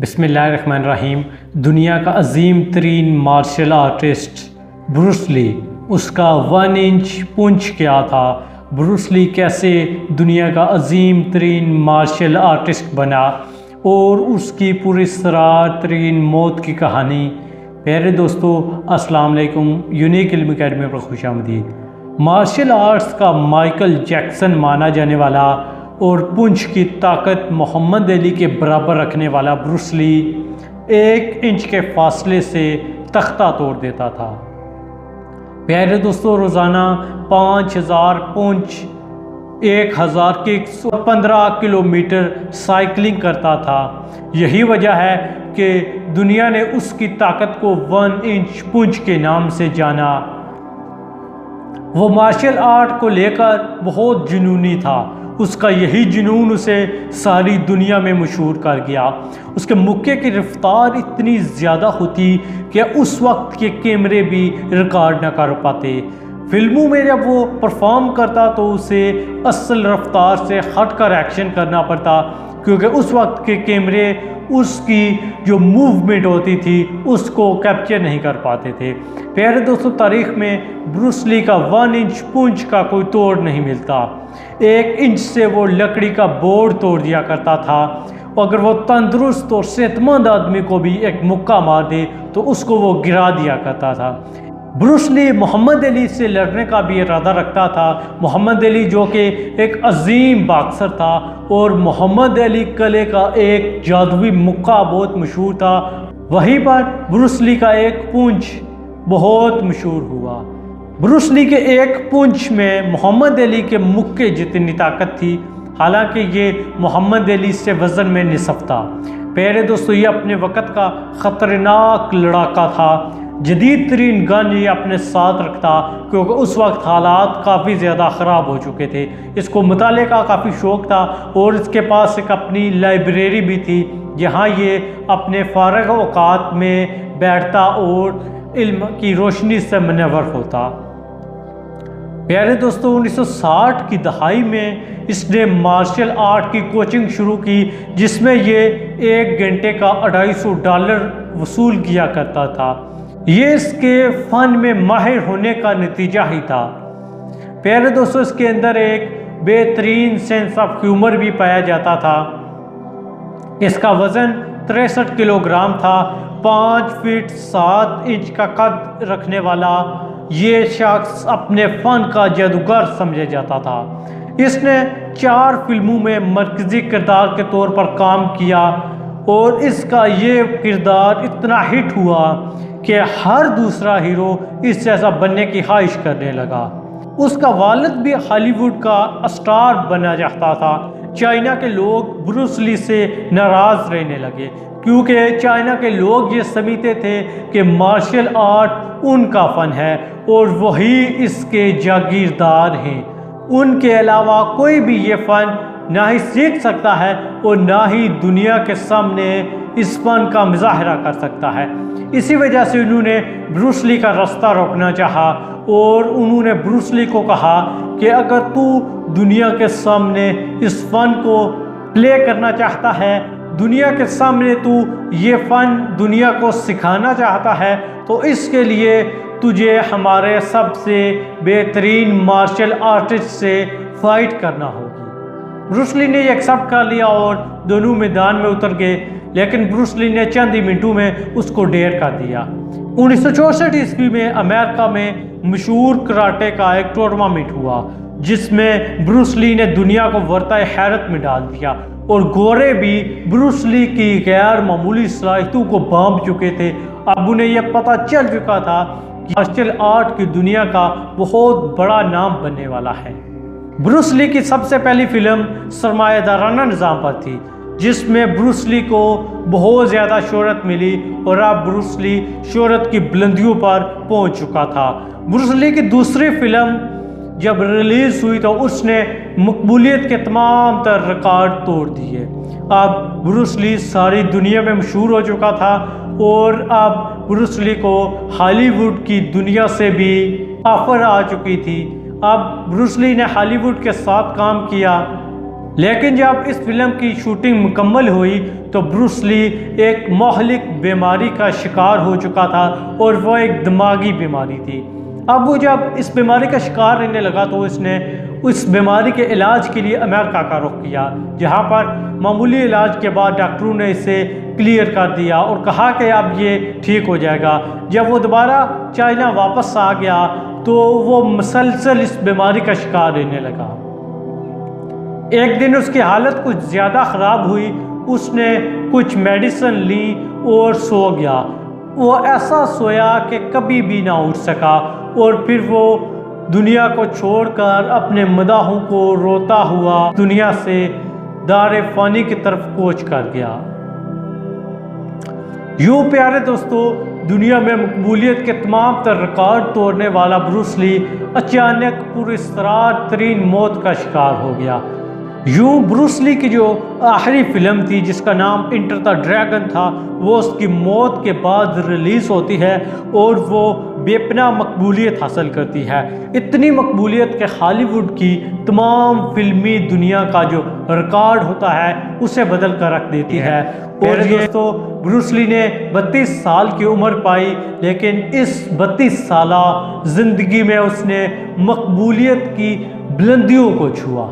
बिस्मिल्लाहिर्रहमानिर्रहीम। दुनिया का अजीम तरीन मार्शल आर्टिस्ट ब्रूस ली, उसका 1 इंच पुंछ क्या था? ब्रूस ली कैसे दुनिया का अजीम तरीन मार्शल आर्टिस्ट बना और उसकी पूरी सरार तरीन मौत की कहानी। प्यारे दोस्तों, अस्सलाम वालेकुम। यूनिक इल्म अकेडमी पर खुशामदीद। मार्शल आर्ट्स का माइकल जैक्सन माना जाने वाला और पुंछ की ताकत मोहम्मद अली के बराबर रखने वाला ब्रूस ली 1 इंच के फासले से तख्ता तोड़ देता था। प्यारे दोस्तों, रोज़ाना 5000 पुंछ 1000 के 115 किलोमीटर साइकिलिंग करता था। यही वजह है कि दुनिया ने उसकी ताकत को 1 इंच पुंछ के नाम से जाना। वो मार्शल आर्ट को लेकर बहुत जुनूनी था। उसका यही जुनून उसे सारी दुनिया में मशहूर कर गया। उसके मुक्के की रफ्तार इतनी ज़्यादा होती कि उस वक्त के कैमरे भी रिकॉर्ड न कर पाते। फिल्मों में जब वो परफॉर्म करता तो उसे असल रफ्तार से हटकर एक्शन करना पड़ता, क्योंकि उस वक्त के कैमरे उसकी जो मूवमेंट होती थी उसको कैप्चर नहीं कर पाते थे। प्यारे दोस्तों, तारीख में ब्रूस ली का 1 इंच पुंछ का कोई तोड़ नहीं मिलता। 1 इंच से वो लकड़ी का बोर्ड तोड़ दिया करता था। अगर वो तंदुरुस्त और सेहतमंद आदमी को भी एक मुक्का मार दे तो उसको वो गिरा दिया करता था। ब्रूस ली मोहम्मद अली से लड़ने का भी इरादा रखता था। मोहम्मद अली जो कि एक अजीम बॉक्सर था और मोहम्मद अली कले का एक जादुई मुक्का बहुत मशहूर था। वहीं पर ब्रूस ली का एक पुंछ बहुत मशहूर हुआ। ब्रूस ली के एक पुंछ में मोहम्मद अली के मुक्के जितनी ताकत थी, हालांकि ये मोहम्मद अली से वज़न में निसफ था। प्यारे दोस्तों, ये अपने वक़्त का ख़तरनाक लड़ाका था। जदीद तरीन गन ये अपने साथ रखता, क्योंकि उस वक्त हालात काफ़ी ज़्यादा ख़राब हो चुके थे। इसको मुताले का काफ़ी शौक़ था और इसके पास एक अपनी लाइब्रेरी भी थी, जहाँ ये अपने फ़ारग़ औक़ात में बैठता और इल्म की रोशनी से मुनव्वर होता। प्यारे दोस्तों, 1960 की दहाई में इसने मार्शल आर्ट की कोचिंग शुरू की, जिसमें ये 1 घंटे का $250 वसूल किया करता था। ये इसके फ़न में माहिर होने का नतीजा ही था। प्यारे दोस्तों, इसके अंदर एक बेहतरीन सेंस ऑफ ह्यूमर भी पाया जाता था। इसका वज़न 63 किलोग्राम था। 5 फीट 7 इंच का कद रखने वाला ये शख्स अपने फ़न का जादूगर समझा जाता था। इसने 4 फिल्मों में मरकज़ी किरदार के तौर पर काम किया और इसका ये किरदार इतना हिट हुआ कि हर दूसरा हीरो इस जैसा बनने की ख्वाहिश करने लगा। उसका वालिद भी हॉलीवुड का स्टार बना चाहता था। चाइना के लोग ब्रूस ली से नाराज़ रहने लगे, क्योंकि चाइना के लोग ये समझते थे कि मार्शल आर्ट उनका फ़न है और वही इसके जागीरदार हैं। उनके अलावा कोई भी ये फ़न ना ही सीख सकता है और ना ही दुनिया के सामने इस फ़न का मुज़ाहरा कर सकता है। इसी वजह से उन्होंने ब्रूस ली का रास्ता रोकना चाहा और उन्होंने ब्रूस ली को कहा कि अगर तू दुनिया के सामने इस फ़न को प्ले करना चाहता है, दुनिया के सामने तू ये फ़न दुनिया को सिखाना चाहता है, तो इसके लिए तुझे हमारे सबसे बेहतरीन मार्शल आर्टिस्ट से फ़ाइट करना होगी। ब्रूस ली ने एक्सेप्ट कर लिया और दोनों मैदान में उतर गए, लेकिन ब्रूस ली ने चंद ही मिनटों में उसको ढेर कर दिया। 1964 ईस्वी में अमेरिका में मशहूर कराटे का एक टूर्नामेंट हुआ, जिसमें ब्रूस ली ने दुनिया को वर्ताए हैरत में डाल दिया और गोरे भी ब्रूस ली की गैर मामूली सलाहियतों को भांप चुके थे। अब उन्हें यह पता चल चुका था कि मार्शल आर्ट की दुनिया का बहुत बड़ा नाम बनने वाला है। ब्रूस ली की सबसे पहली फिल्म सरमायादाराना निज़ाम पर थी, जिसमें ब्रूस ली को बहुत ज़्यादा शोहरत मिली और अब ब्रूस ली शोहरत की बुलंदियों पर पहुंच चुका था। ब्रूस ली की दूसरी फिल्म जब रिलीज़ हुई तो उसने मकबूलियत के तमाम तर रिकॉर्ड तोड़ दिए। अब ब्रूस ली सारी दुनिया में मशहूर हो चुका था और अब ब्रूस ली को हॉलीवुड की दुनिया से भी ऑफ़र आ चुकी थी। अब ब्रूस ली ने हॉलीवुड के साथ काम किया, लेकिन जब इस फिल्म की शूटिंग मुकम्मल हुई तो ब्रूस ली एक मोहलिक बीमारी का शिकार हो चुका था और वो एक दिमागी बीमारी थी। अब वो जब इस बीमारी का शिकार रहने लगा तो उसने उस बीमारी के इलाज के लिए अमेरिका का रुख किया, जहाँ पर मामूली इलाज के बाद डॉक्टरों ने इसे क्लियर कर दिया और कहा कि अब ये ठीक हो जाएगा। जब वो दोबारा चाइना वापस आ गया तो वो मुसलसल इस बीमारी का शिकार रहने लगा। एक दिन उसकी हालत कुछ ज़्यादा ख़राब हुई, उसने कुछ मेडिसिन ली और सो गया। वो ऐसा सोया कि कभी भी ना उठ सका और फिर वो दुनिया को छोड़कर अपने मदाहों को रोता हुआ दुनिया से दारे फ़ानी की तरफ कूच कर गया। यूँ प्यारे दोस्तों, दुनिया में मकबूलियत के तमाम तर रिकॉर्ड तोड़ने वाला ब्रूस ली अचानक पुरस्कार तरीन मौत का शिकार हो गया। यूँ ब्रूस ली की जो आखिरी फिल्म थी जिसका नाम इंटर द ड्रैगन था, वो उसकी मौत के बाद रिलीज़ होती है और वो बेपनाह मकबूलियत हासिल करती है। इतनी मकबूलियत के हॉलीवुड की तमाम फिल्मी दुनिया का जो रिकॉर्ड होता है उसे बदल कर रख देती है। और दोस्तों, ब्रूस ली ने 32 साल की उम्र पाई, लेकिन इस 32 साला ज़िंदगी में उसने मकबूलियत की बुलंदियों को छुआ।